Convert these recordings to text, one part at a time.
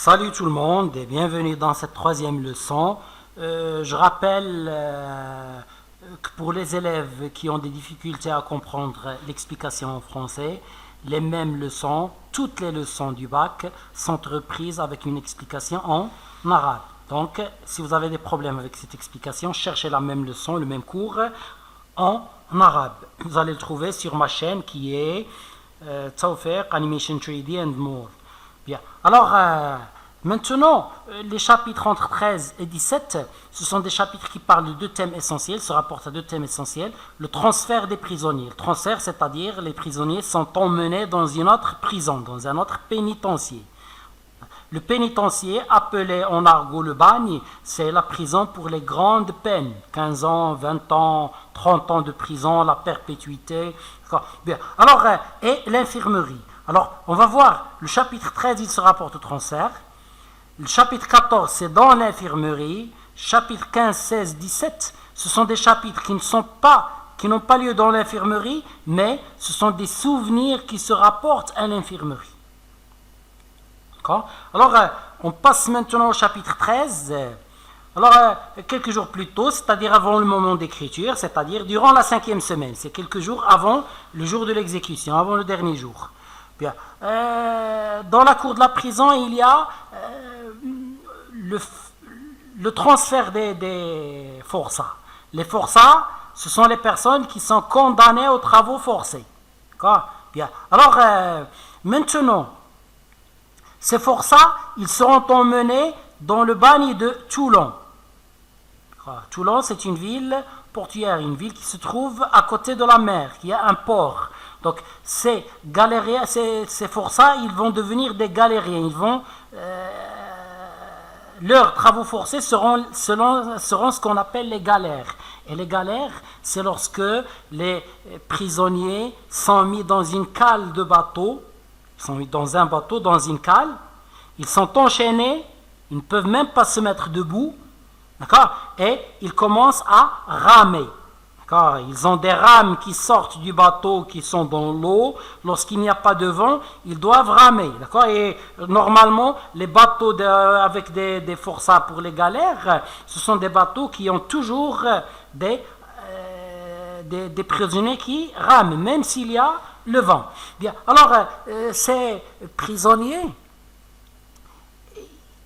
Salut tout le monde et bienvenue dans cette troisième leçon. Je rappelle que pour les élèves qui ont des difficultés à comprendre l'explication en français, les mêmes leçons, toutes les leçons du bac sont reprises avec une explication en arabe. Donc, si vous avez des problèmes avec cette explication, cherchez la même leçon, le même cours en arabe. Vous allez le trouver sur ma chaîne qui est Tawfiq Animation 3D and More. Bien. Alors, maintenant, les chapitres entre 13 et 17, ce sont des chapitres qui parlent de deux thèmes essentiels, se rapportent à deux thèmes essentiels. Le transfert des prisonniers. Le transfert, c'est-à-dire les prisonniers sont emmenés dans une autre prison, dans un autre pénitencier. Le pénitencier, appelé en argot le bagne, c'est la prison pour les grandes peines. 15 ans, 20 ans, 30 ans de prison, la perpétuité. Bien. Alors, et l'infirmerie. Alors, on va voir, le chapitre 13, il se rapporte au transfert. Le chapitre 14, c'est dans l'infirmerie. Chapitre 15, 16, 17, ce sont des chapitres qui n'ont pas lieu dans l'infirmerie, mais ce sont des souvenirs qui se rapportent à l'infirmerie. D'accord ? Alors, on passe maintenant au chapitre 13. Alors, quelques jours plus tôt, c'est-à-dire avant le moment d'écriture, c'est-à-dire durant la 5e semaine, c'est quelques jours avant le jour de l'exécution, avant le dernier jour. Bien. Dans la cour de la prison, il y a le transfert des forçats. Les forçats, ce sont les personnes qui sont condamnées aux travaux forcés. D'accord ? Bien. Alors, maintenant, ces forçats, ils seront emmenés dans le bagne de Toulon. Toulon, c'est une ville portuaire, une ville qui se trouve à côté de la mer, qui a un port. Donc, ces galériens, ces forçats, ils vont devenir des galériens. Leurs travaux forcés seront ce qu'on appelle les galères. Et les galères, c'est lorsque les prisonniers sont mis dans une cale de bateau, ils sont mis dans un bateau, dans une cale, ils sont enchaînés, ils ne peuvent même pas se mettre debout, d'accord ? Et ils commencent à ramer. D'accord ? Ils ont des rames qui sortent du bateau, qui sont dans l'eau. Lorsqu'il n'y a pas de vent, ils doivent ramer. D'accord ? Et normalement, les bateaux avec des forçats pour les galères, ce sont des bateaux qui ont toujours des prisonniers qui rament, même s'il y a le vent. Bien. Alors, ces prisonniers,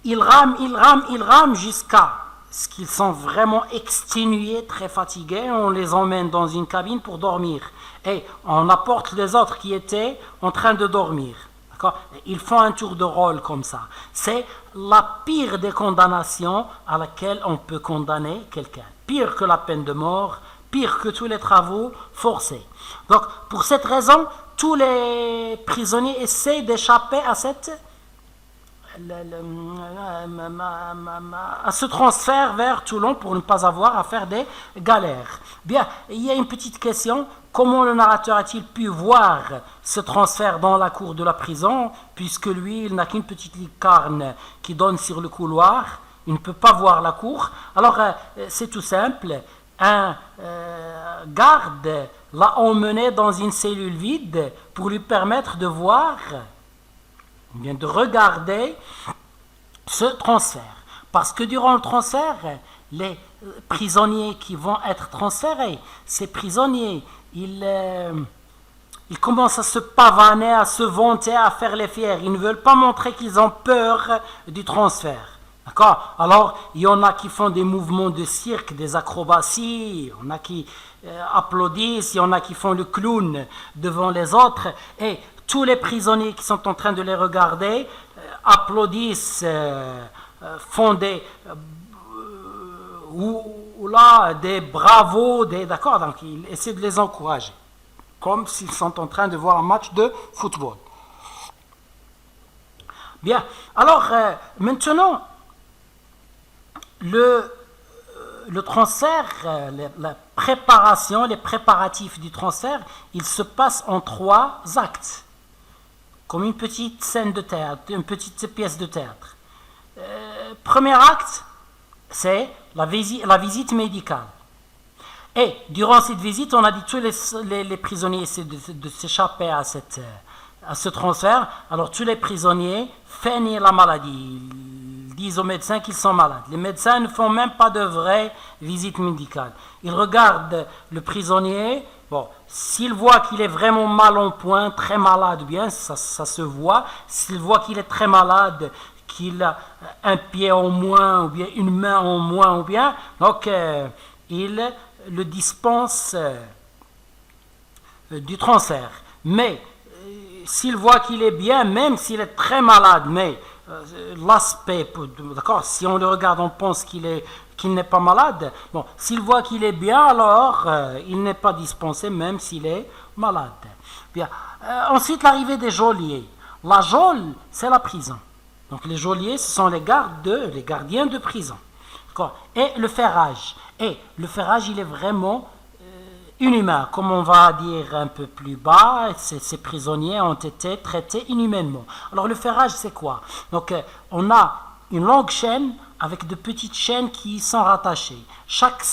ils rament jusqu'à ce qu'ils sont vraiment exténués, très fatigués. On les emmène dans une cabine pour dormir. Et on apporte les autres qui étaient en train de dormir. D'accord ? Ils font un tour de rôle comme ça. C'est la pire des condamnations à laquelle on peut condamner quelqu'un. Pire que la peine de mort, pire que tous les travaux forcés. Donc, pour cette raison, tous les prisonniers essaient d'échapper à ce transfert vers Toulon pour ne pas avoir à faire des galères. Bien, il y a une petite question. Comment le narrateur a-t-il pu voir ce transfert dans la cour de la prison, puisque lui, il n'a qu'une petite lucarne qui donne sur le couloir, il ne peut pas voir la cour. Alors, c'est tout simple. Un garde l'a emmené dans une cellule vide pour lui permettre de voir, bien de regarder ce transfert. Parce que durant le transfert, les prisonniers qui vont être transférés, ces prisonniers, ils commencent à se pavaner, à se vanter, à faire les fiers. Ils ne veulent pas montrer qu'ils ont peur du transfert. D'accord ? Alors, il y en a qui font des mouvements de cirque, des acrobaties, il y en a qui applaudissent, il y en a qui font le clown devant les autres, et tous les prisonniers qui sont en train de les regarder applaudissent, font des des bravos, d'accord, donc ils essaient de les encourager, comme s'ils sont en train de voir un match de football. Bien, alors maintenant, le transfert, la préparation, les préparatifs du transfert, il se passe en 3 actes. Comme une petite scène de théâtre, une petite pièce de théâtre. Premier acte, c'est la visite médicale. Et durant cette visite, on a dit tous les prisonniers essaient de s'échapper à à ce transfert, alors tous les prisonniers feignent la maladie. Ils disent aux médecins qu'ils sont malades. Les médecins ne font même pas de vraie visite médicale. Ils regardent le prisonnier. Bon, s'ils voient qu'il est vraiment mal en point, très malade, bien, ça se voit. S'ils voient qu'il est très malade, qu'il a un pied en moins, ou bien une main en moins, ou bien, donc ils le dispensent du transfert. Mais s'il voit qu'il est bien, même s'il est très malade, mais l'aspect, d'accord, si on le regarde, on pense qu'il n'est pas malade. Bon, s'il voit qu'il est bien, alors il n'est pas dispensé, même s'il est malade. Bien. Ensuite, l'arrivée des geôliers. La geôle, c'est la prison. Donc les geôliers, ce sont les gardiens de prison. D'accord. Et le ferrage. Et le ferrage, il est vraiment inhumain. Comme on va dire un peu plus bas, ces prisonniers ont été traités inhumainement. Alors le ferrage, c'est quoi? Donc on a une longue chaîne avec de petites chaînes qui y sont rattachées. Chaque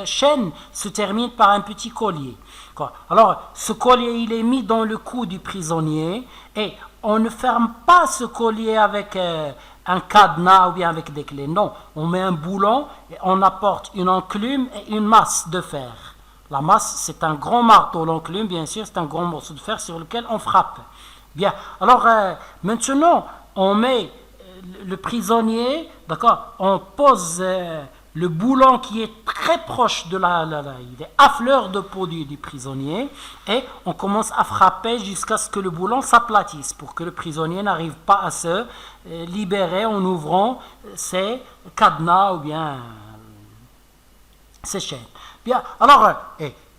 chaîne se termine par un petit collier. Alors ce collier, il est mis dans le cou du prisonnier et on ne ferme pas ce collier avec un cadenas ou bien avec des clés. Non, on met un boulon et on apporte une enclume et une masse de fer. La masse, c'est un grand marteau. L'enclume, bien sûr, c'est un grand morceau de fer sur lequel on frappe. Bien, alors maintenant, on met le prisonnier, d'accord, on pose le boulon qui est très proche de il est à fleur de peau du prisonnier et on commence à frapper jusqu'à ce que le boulon s'aplatisse pour que le prisonnier n'arrive pas à se libérer en ouvrant ses cadenas ou bien ses chaînes. Bien, alors,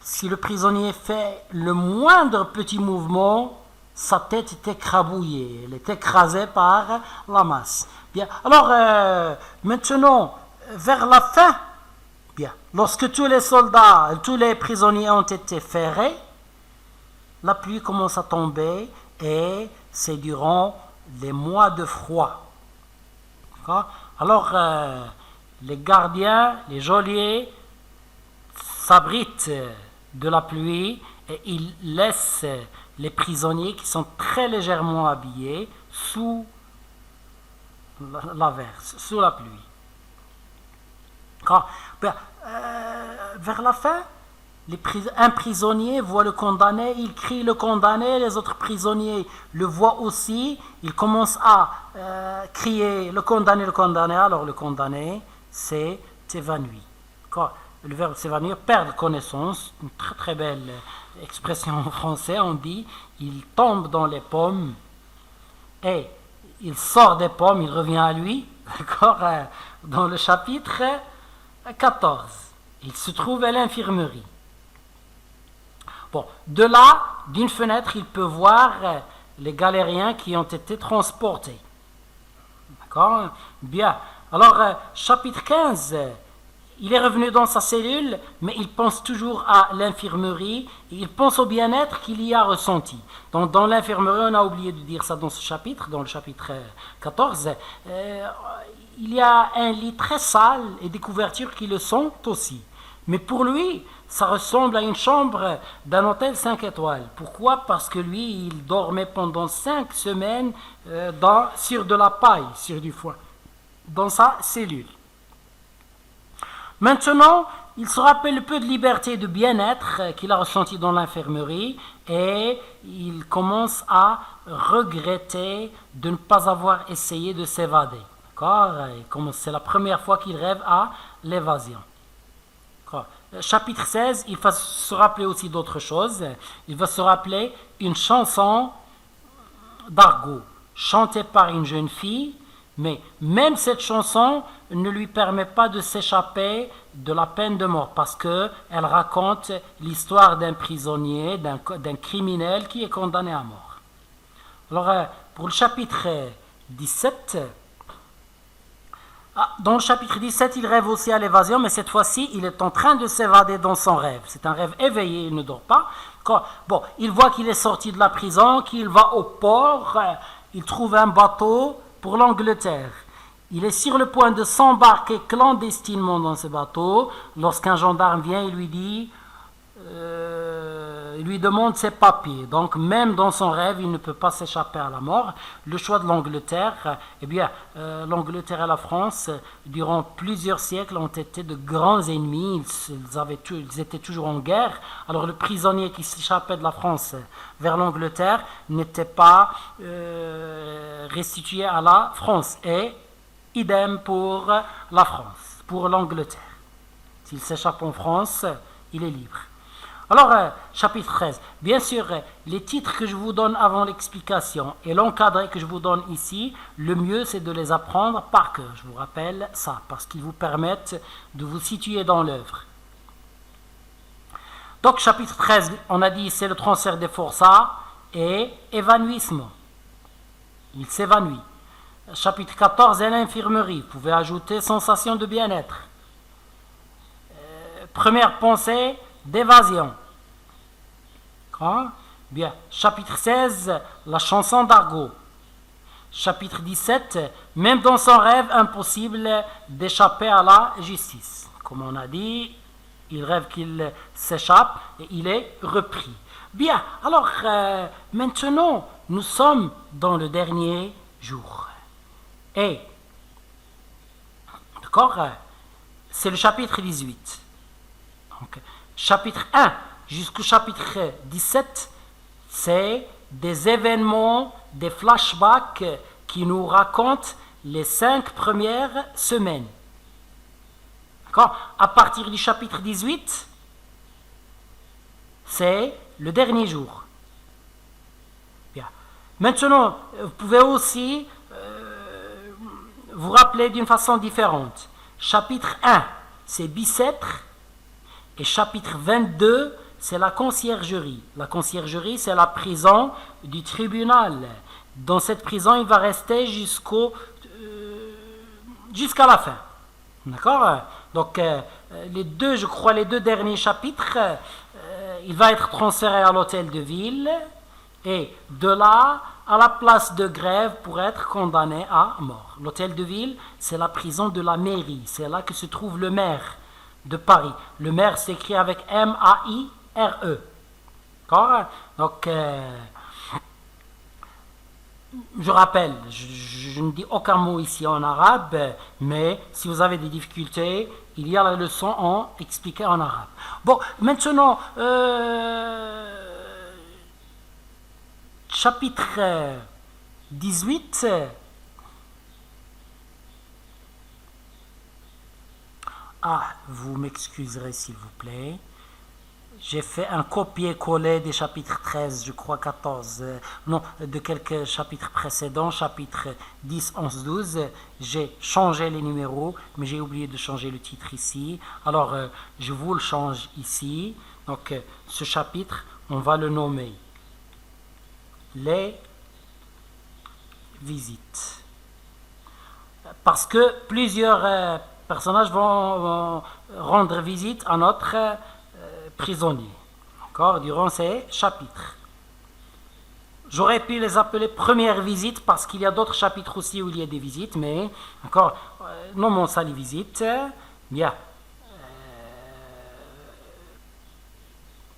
si le prisonnier fait le moindre petit mouvement, sa tête est écrabouillée, elle est écrasée par la masse. Bien, alors, maintenant, vers la fin, bien, lorsque tous les soldats, tous les prisonniers ont été ferrés, la pluie commence à tomber et c'est durant les mois de froid. D'accord? Alors, les gardiens, les geôliers, s'abritent de la pluie et ils laissent les prisonniers qui sont très légèrement habillés sous l'averse, sous la pluie. Vers la fin, un prisonnier voit le condamné, il crie le condamné, les autres prisonniers le voient aussi, ils commencent à crier le condamné, alors le condamné s'est évanoui. Le verbe s'évanouir, perdre connaissance, une très très belle expression en français, on dit il tombe dans les pommes et il sort des pommes, il revient à lui, d'accord, dans le chapitre 14. Il se trouve à l'infirmerie. Bon, de là, d'une fenêtre, il peut voir les galériens qui ont été transportés. D'accord? Bien. Alors, chapitre 15, il est revenu dans sa cellule, mais il pense toujours à l'infirmerie, et il pense au bien-être qu'il y a ressenti. Donc, dans l'infirmerie, on a oublié de dire ça dans ce chapitre, dans le chapitre 14, il y a un lit très sale et des couvertures qui le sont aussi. Mais pour lui, ça ressemble à une chambre d'un hôtel 5 étoiles. Pourquoi? Parce que lui, il dormait pendant 5 semaines sur de la paille, sur du foin, dans sa cellule. Maintenant, il se rappelle le peu de liberté et de bien-être qu'il a ressenti dans l'infirmerie et il commence à regretter de ne pas avoir essayé de s'évader. C'est la première fois qu'il rêve à l'évasion. Chapitre 16, il va se rappeler aussi d'autres choses. Il va se rappeler une chanson d'argot chantée par une jeune fille, mais même cette chanson ne lui permet pas de s'échapper de la peine de mort parce qu'elle raconte l'histoire d'un prisonnier, d'un criminel qui est condamné à mort. Alors, pour le chapitre 17, dans le chapitre 17, il rêve aussi à l'évasion, mais cette fois-ci, il est en train de s'évader dans son rêve. C'est un rêve éveillé, il ne dort pas. Bon, il voit qu'il est sorti de la prison, qu'il va au port, il trouve un bateau pour l'Angleterre. Il est sur le point de s'embarquer clandestinement dans ce bateau, lorsqu'un gendarme vient et lui dit lui demande ses papiers. Donc même dans son rêve, il ne peut pas s'échapper à la mort. Le choix de l'Angleterre, eh bien, l'Angleterre et la France, durant plusieurs siècles, ont été de grands ennemis. Ils étaient toujours en guerre. Alors le prisonnier qui s'échappait de la France vers l'Angleterre n'était pas restitué à la France. Et idem pour la France, pour l'Angleterre. S'il s'échappe en France, il est libre. Alors, chapitre 13. Bien sûr, les titres que je vous donne avant l'explication et l'encadré que je vous donne ici, le mieux c'est de les apprendre par cœur. Je vous rappelle ça, parce qu'ils vous permettent de vous situer dans l'œuvre. Donc, chapitre 13, on a dit c'est le transfert des forçats et évanouissement. Il s'évanouit. Chapitre 14 est l'infirmerie. Vous pouvez ajouter sensation de bien-être. Première pensée d'évasion. Bien. Chapitre 16, la chanson d'argot. Chapitre 17, même dans son rêve, impossible d'échapper à la justice. Comme on a dit, il rêve qu'il s'échappe et il est repris. Bien, alors maintenant, nous sommes dans le dernier jour. Et, d'accord, c'est le chapitre 18. Donc, chapitre 1 jusqu'au chapitre 17, c'est des événements, des flashbacks qui nous racontent les 5 premières semaines. D'accord ? À partir du chapitre 18, c'est le dernier jour. Bien. Maintenant, vous pouvez aussi vous rappeler d'une façon différente. Chapitre 1, c'est Bicêtre. Et chapitre 22, c'est la conciergerie. La conciergerie, c'est la prison du tribunal. Dans cette prison, il va rester jusqu'à la fin. D'accord ? Donc, les deux derniers chapitres, il va être transféré à l'hôtel de ville et de là à la place de grève pour être condamné à mort. L'hôtel de ville, c'est la prison de la mairie. C'est là que se trouve le maire de Paris. Le maire s'écrit avec M-A-I-R-E. D'accord ? Donc, je rappelle, je ne dis aucun mot ici en arabe, mais si vous avez des difficultés, il y a la leçon en expliquée en arabe. Bon, maintenant, chapitre 18. Vous m'excuserez s'il vous plaît. J'ai fait un copier-coller des chapitres 13, je crois 14, de quelques chapitres précédents, chapitres 10, 11, 12. J'ai changé les numéros, mais j'ai oublié de changer le titre ici. Alors, je vous le change ici. Donc, ce chapitre, on va le nommer les visites. Parce que plusieurs personnages vont rendre visite à notre prisonnier, d'accord, durant ces chapitres. J'aurais pu les appeler premières visites parce qu'il y a d'autres chapitres aussi où il y a des visites, mais encore, nommons ça les visites. Bien.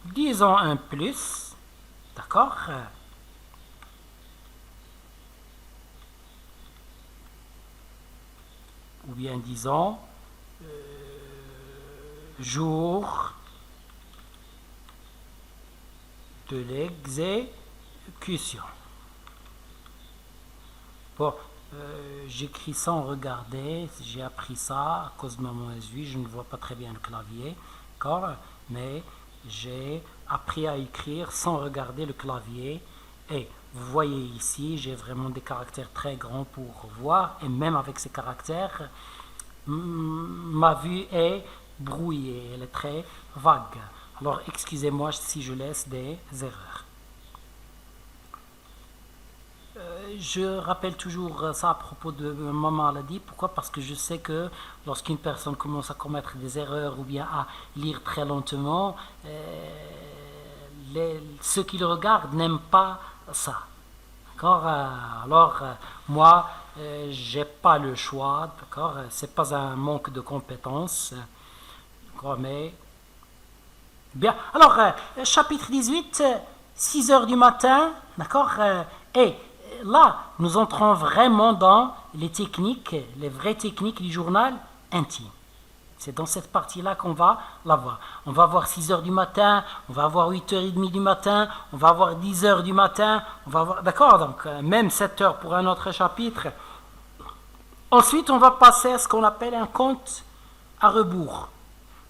Disons un plus, d'accord. Ou bien disons jour de l'exécution. Bon, j'écris sans regarder, j'ai appris ça à cause de ma mauvaise vue, je ne vois pas très bien le clavier, d'accord, mais j'ai appris à écrire sans regarder le clavier. Et vous voyez ici, j'ai vraiment des caractères très grands pour voir, et même avec ces caractères, ma vue est brouillée, elle est très vague. Alors, excusez-moi si je laisse des erreurs. Je rappelle toujours ça à propos de ma maladie. Pourquoi ? Parce que je sais que lorsqu'une personne commence à commettre des erreurs ou bien à lire très lentement, ceux qui le regardent n'aiment pas ça. D'accord ? Alors, moi, j'ai pas le choix. D'accord ? C'est pas un manque de compétences. D'accord ? Mais Bien. Alors, chapitre 18, 6 heures du matin, d'accord. Et là, nous entrons vraiment dans les techniques, les vraies techniques du journal intime. C'est dans cette partie-là qu'on va la voir. On va voir 6 heures du matin, on va voir 8h30 du matin, on va voir 10 heures du matin, on va voir, d'accord, donc même 7 heures pour un autre chapitre. Ensuite, on va passer à ce qu'on appelle un compte à rebours.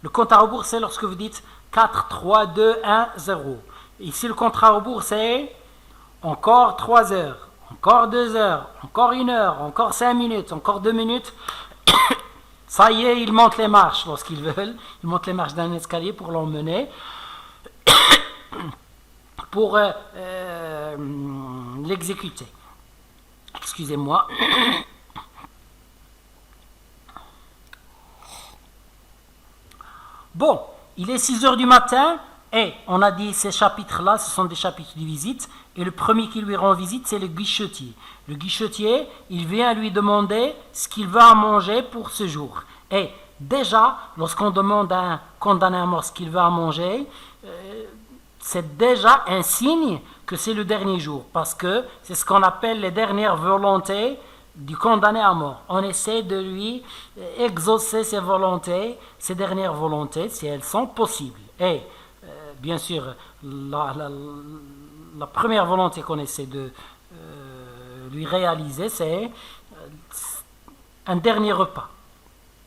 Le compte à rebours, c'est lorsque vous dites 4, 3, 2, 1, 0. Ici, le compte à rebours, c'est encore 3 heures, encore 2 heures, encore 1 heure, encore 5 minutes, encore 2 minutes. Ça y est, ils montent les marches lorsqu'ils veulent. Ils montent les marches d'un escalier pour l'emmener. Pour l'exécuter. Excusez-moi. Bon, il est 6 heures du matin et on a dit ces chapitres-là, ce sont des chapitres de visite. Et le premier qui lui rend visite, c'est le guichetier. Le guichetier, il vient lui demander ce qu'il veut à manger pour ce jour. Et déjà, lorsqu'on demande à un condamné à mort ce qu'il veut à manger, c'est déjà un signe que c'est le dernier jour. Parce que c'est ce qu'on appelle les dernières volontés du condamné à mort. On essaie de lui exaucer ses volontés, ses dernières volontés, si elles sont possibles. Et bien sûr, la première volonté qu'on essaie de lui réaliser, c'est un dernier repas.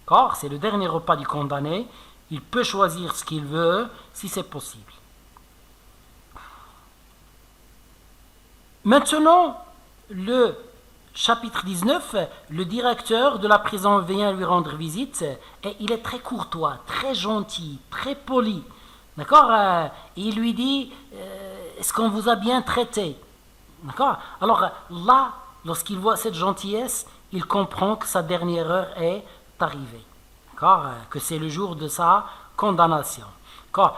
D'accord ? C'est le dernier repas du condamné. Il peut choisir ce qu'il veut, si c'est possible. Maintenant, le chapitre 19, le directeur de la prison vient lui rendre visite et il est très courtois, très gentil, très poli. D'accord ? Il lui dit, est-ce qu'on vous a bien traité ? D'accord ? Alors là, lorsqu'il voit cette gentillesse, il comprend que sa dernière heure est arrivée. D'accord ? Que c'est le jour de sa condamnation. D'accord ?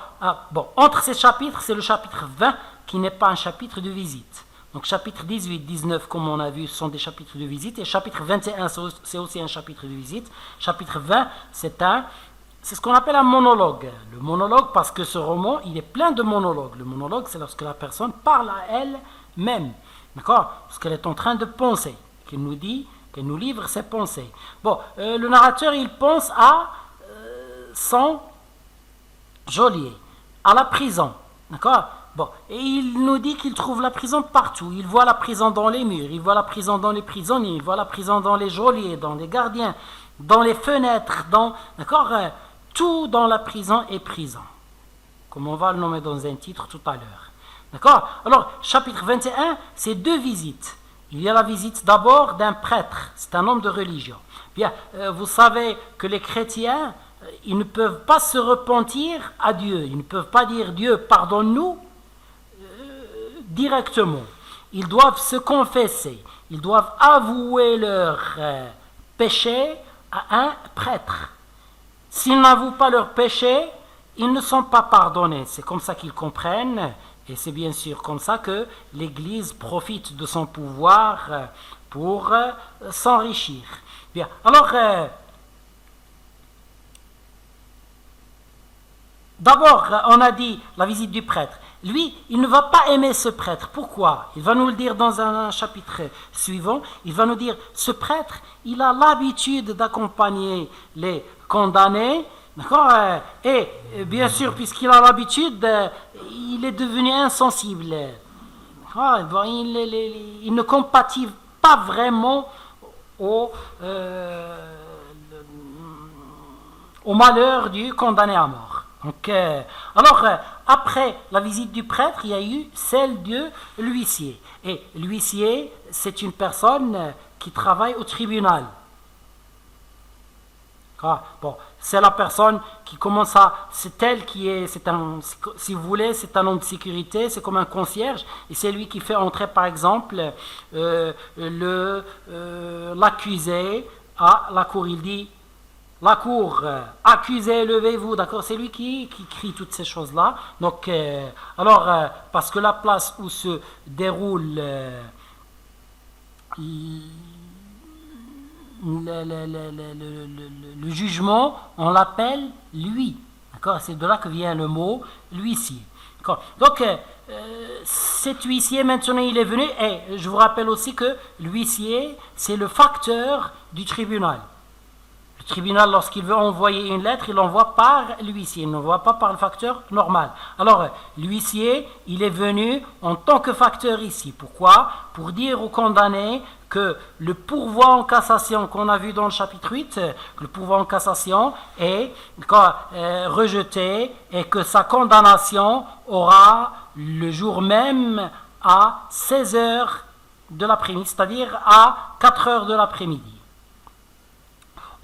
Bon, entre ces chapitres, c'est le chapitre 20 qui n'est pas un chapitre de visite. Donc chapitre 18, 19, comme on a vu, sont des chapitres de visite. Et chapitre 21, c'est aussi un chapitre de visite. Chapitre 20, c'est ce qu'on appelle un monologue. Le monologue, parce que ce roman, il est plein de monologues. Le monologue, c'est lorsque la personne parle à elle-même. D'accord ? Parce qu'elle est en train de penser. Qu'elle nous dit, qu'elle nous livre ses pensées. Bon, le narrateur, il pense à son geôlier, à la prison. D'accord ? Bon, et il nous dit qu'il trouve la prison partout. Il voit la prison dans les murs, il voit la prison dans les prisonniers, il voit la prison dans les geôliers, dans les gardiens, dans les fenêtres, d'accord, tout dans la prison est prison. Comme on va le nommer dans un titre tout à l'heure. D'accord ? Alors, chapitre 21, c'est 2 visites. Il y a la visite d'abord d'un prêtre, c'est un homme de religion. Bien, vous savez que les chrétiens, ils ne peuvent pas se repentir à Dieu. Ils ne peuvent pas dire Dieu, pardonne-nous directement. Ils doivent se confesser. Ils doivent avouer leur péché à un prêtre. S'ils n'avouent pas leur péché, ils ne sont pas pardonnés. C'est comme ça qu'ils comprennent. Et c'est bien sûr comme ça que l'Église profite de son pouvoir pour s'enrichir. Bien, alors, d'abord, on a dit la visite du prêtre. Lui, il ne va pas aimer ce prêtre. Pourquoi ? Il va nous le dire dans un chapitre suivant. Il va nous dire, ce prêtre, il a l'habitude d'accompagner les condamnés. D'accord ? Et bien sûr, puisqu'il a l'habitude, il est devenu insensible. Il ne compatit pas vraiment au malheur du condamné à mort. Donc, alors, après la visite du prêtre, il y a eu celle de l'huissier. Et l'huissier, c'est une personne qui travaille au tribunal. Bon, c'est la personne qui commence c'est elle qui est, si vous voulez, c'est un homme de sécurité, c'est comme un concierge, et c'est lui qui fait entrer, par exemple, l'accusé à la cour. Il dit, la cour, accusé, levez-vous, d'accord, c'est lui qui crie toutes ces choses-là. Donc, parce que la place où se déroule le jugement, on l'appelle lui. D'accord? C'est de là que vient le mot l'huissier. D'accord? Donc, cet huissier, maintenant, il est venu, et je vous rappelle aussi que l'huissier, c'est le facteur du tribunal. Le tribunal, lorsqu'il veut envoyer une lettre, il l'envoie par l'huissier, il ne l'envoie pas par le facteur normal. Alors, l'huissier, il est venu en tant que facteur ici. Pourquoi? Pour dire au condamné que le pourvoi en cassation qu'on a vu dans le chapitre 8, le pourvoi en cassation est rejeté et que sa condamnation aura le jour même à 16 heures de l'après-midi, c'est-à-dire à 4 heures de l'après-midi.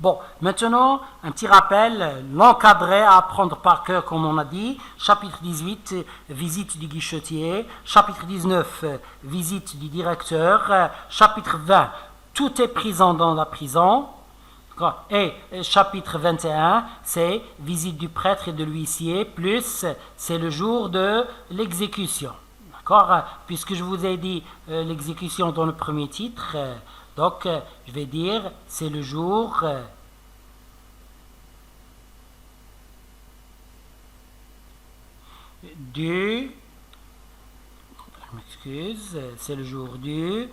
Bon, maintenant, un petit rappel, l'encadré à apprendre par cœur, comme on a dit. Chapitre 18, visite du guichetier. Chapitre 19, visite du directeur. Chapitre 20, tout est prison dans la prison. Et chapitre 21, c'est visite du prêtre et de l'huissier, plus c'est le jour de l'exécution. D'accord? Puisque je vous ai dit l'exécution dans le premier titre, donc je vais dire c'est le jour du... Je m'excuse, c'est le jour du...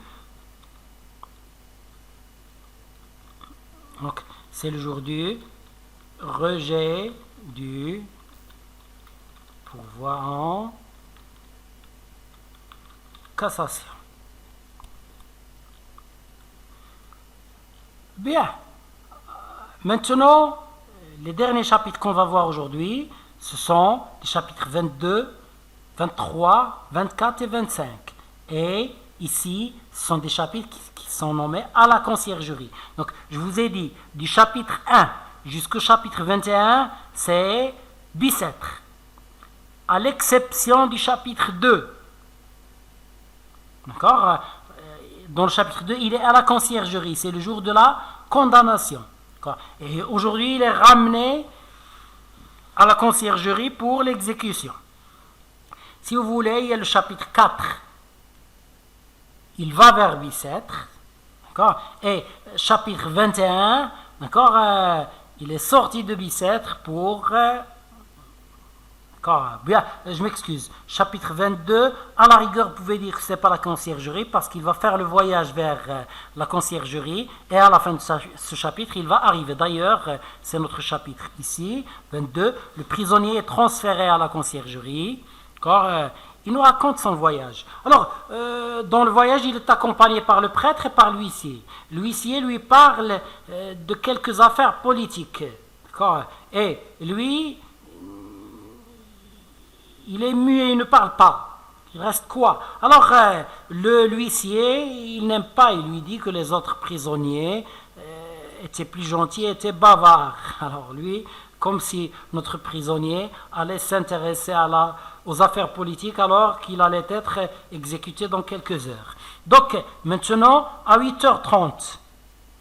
Donc, c'est le jour du rejet du pourvoi en cassation. Bien. Maintenant, les derniers chapitres qu'on va voir aujourd'hui, ce sont les chapitres 22, 23, 24 et 25. Et ici, ce sont des chapitres qui sont nommés à la conciergerie. Donc, je vous ai dit, du chapitre 1 jusqu'au chapitre 21, c'est Bicêtre. À l'exception du chapitre 2. D'accord? Dans le chapitre 2, il est à la conciergerie. C'est le jour de la condamnation. D'accord? Et aujourd'hui, il est ramené à la conciergerie pour l'exécution. Si vous voulez, il y a le chapitre 4. Il va vers Bicêtre. D'accord? Et chapitre 21, d'accord, il est sorti de Bicêtre pour... bien, je m'excuse. Chapitre 22, à la rigueur, vous pouvez dire que ce n'est pas la conciergerie parce qu'il va faire le voyage vers la conciergerie et à la fin de ce chapitre, il va arriver. D'ailleurs, c'est notre chapitre ici, 22. Le prisonnier est transféré à la conciergerie. Il nous raconte son voyage. Alors, dans le voyage, il est accompagné par le prêtre et par l'huissier. L'huissier lui parle de quelques affaires politiques. Et lui... il est muet, il ne parle pas. Il reste quoi? Alors, l'huissier, il n'aime pas. Il lui dit que les autres prisonniers étaient plus gentils, étaient bavards. Alors lui, comme si notre prisonnier allait s'intéresser aux affaires politiques alors qu'il allait être exécuté dans quelques heures. Donc, maintenant, à 8h30.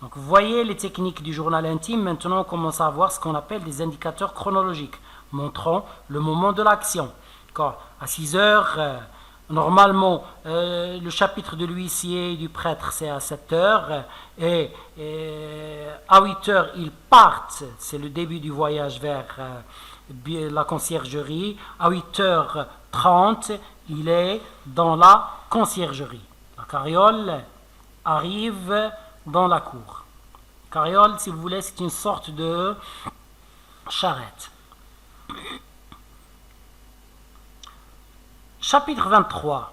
Donc, vous voyez les techniques du journal intime. Maintenant, on commence à voir ce qu'on appelle des indicateurs chronologiques, montrant le moment de l'action. À 6 heures, normalement, le chapitre de l'huissier et du prêtre, c'est à 7 heures. Et à 8 heures, ils partent. C'est le début du voyage vers la conciergerie. À 8h30, il est dans la conciergerie. La carriole arrive dans la cour. Carriole, si vous voulez, c'est une sorte de charrette. Chapitre 23.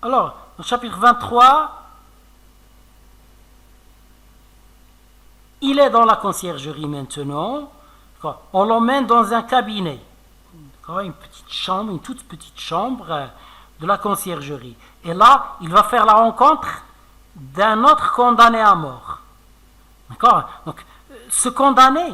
Alors, au chapitre 23, il est dans la conciergerie maintenant. On l'emmène dans un cabinet. Une petite chambre, une toute petite chambre de la conciergerie. Et là, il va faire la rencontre d'un autre condamné à mort. D'accord? Donc, ce condamné,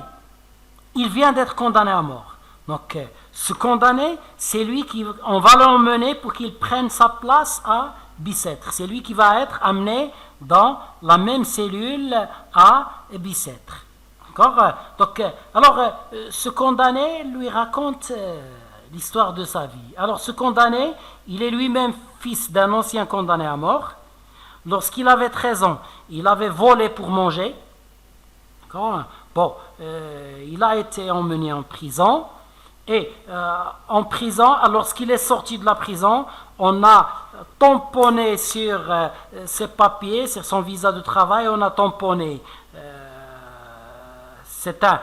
il vient d'être condamné à mort. Donc, ce condamné, c'est lui on va l'emmener pour qu'il prenne sa place à Bicêtre. C'est lui qui va être amené dans la même cellule à Bicêtre. D'accord? Donc, alors, ce condamné lui raconte l'histoire de sa vie. Alors, ce condamné, il est lui-même fils d'un ancien condamné à mort. Lorsqu'il avait 13 ans, il avait volé pour manger. D'accord? Bon, il a été emmené en prison. Et en prison, lorsqu'il est sorti de la prison, on a tamponné sur ses papiers, sur son visa de travail, on a tamponné. C'est un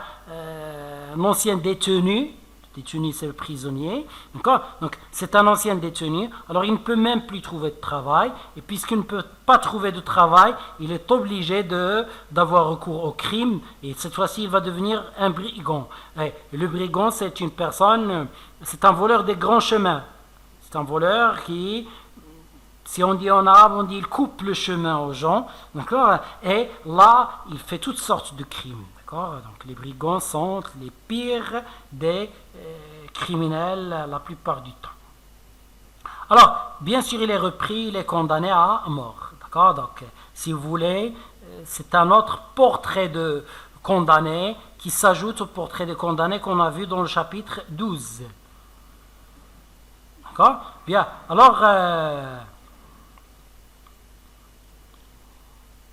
ancien détenu. Détenu, c'est le prisonnier. Donc, c'est un ancien détenu. Alors, il ne peut même plus trouver de travail. Et puisqu'il ne peut pas trouver de travail, il est obligé d'avoir recours au crime. Et cette fois-ci, il va devenir un brigand. Et le brigand, c'est une personne, c'est un voleur des grands chemins. C'est un voleur qui, si on dit en arabe, on dit il coupe le chemin aux gens. D'accord? Et là, il fait toutes sortes de crimes. Donc les brigands sont les pires des criminels la plupart du temps. Alors, bien sûr, il est repris, il est condamné à mort. D'accord? Donc, si vous voulez, c'est un autre portrait de condamné qui s'ajoute au portrait de condamné qu'on a vu dans le chapitre 12. D'accord? Bien, alors,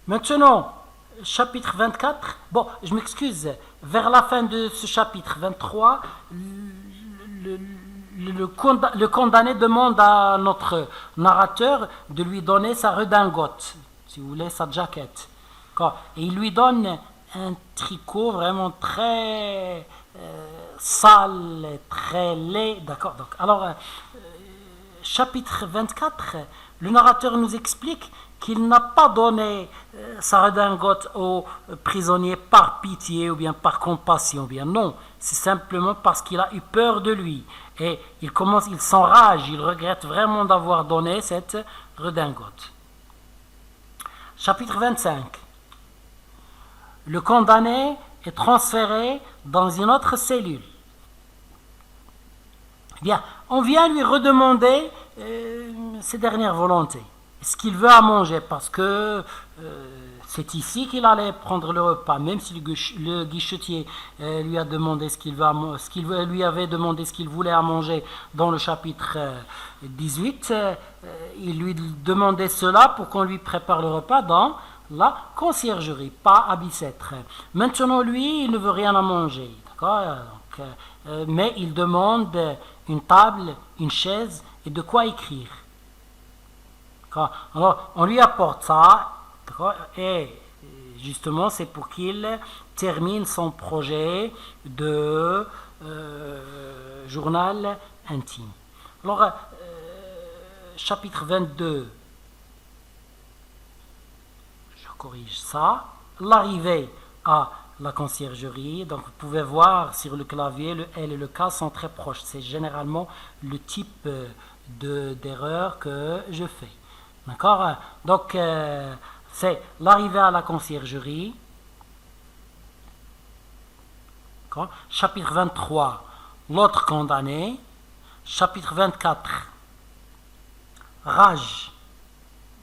maintenant, chapitre 24, bon, je m'excuse, vers la fin de ce chapitre 23, le condamné demande à notre narrateur de lui donner sa redingote, si vous voulez, sa jaquette. Et il lui donne un tricot vraiment très sale, très laid, d'accord. Donc, alors, chapitre 24, le narrateur nous explique qu'il n'a pas donné sa redingote au prisonnier par pitié ou bien par compassion, bien non, c'est simplement parce qu'il a eu peur de lui et il s'enrage, il regrette vraiment d'avoir donné cette redingote. Chapitre 25. Le condamné est transféré dans une autre cellule. Bien, on vient lui redemander ses dernières volontés. Ce qu'il veut à manger, parce que c'est ici qu'il allait prendre le repas, même si le guichetier lui a demandé lui avait demandé ce qu'il voulait à manger dans le chapitre 18, il lui demandait cela pour qu'on lui prépare le repas dans la conciergerie, pas à Bicêtre. Maintenant, lui, il ne veut rien à manger, d'accord? Donc, mais il demande une table, une chaise et de quoi écrire. Alors, on lui apporte ça, et justement, c'est pour qu'il termine son projet de journal intime. Alors, chapitre 22, je corrige ça, l'arrivée à la conciergerie, donc vous pouvez voir sur le clavier, le L et le K sont très proches, c'est généralement le type d'erreur que je fais. D'accord? Donc, c'est l'arrivée à la conciergerie. D'accord? Chapitre 23, l'autre condamné. Chapitre 24, rage.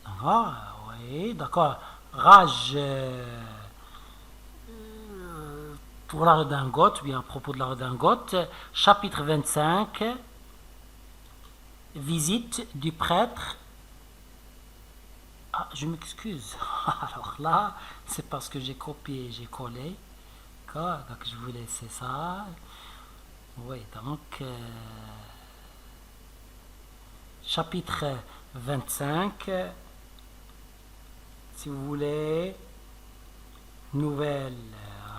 D'accord? Oui, d'accord. Rage pour la redingote, bien à propos de la redingote. Chapitre 25, visite du prêtre. Ah, je m'excuse. Alors là, c'est parce que j'ai copié et j'ai collé. D'accord? Donc je vous laisse ça. Oui, donc chapitre 25. Si vous voulez, nouvelle.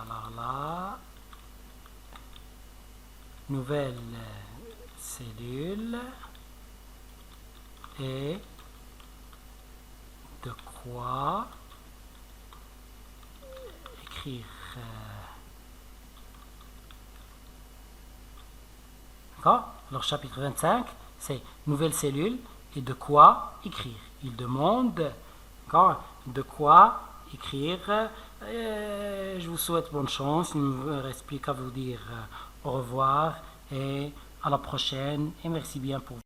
Alors là, nouvelle cellule et de quoi écrire. D'accord? Alors, chapitre 25, c'est nouvelle cellule et de quoi écrire. Il demande de quoi écrire. Je vous souhaite bonne chance. Il ne me reste plus qu'à vous dire au revoir et à la prochaine. Et merci bien pour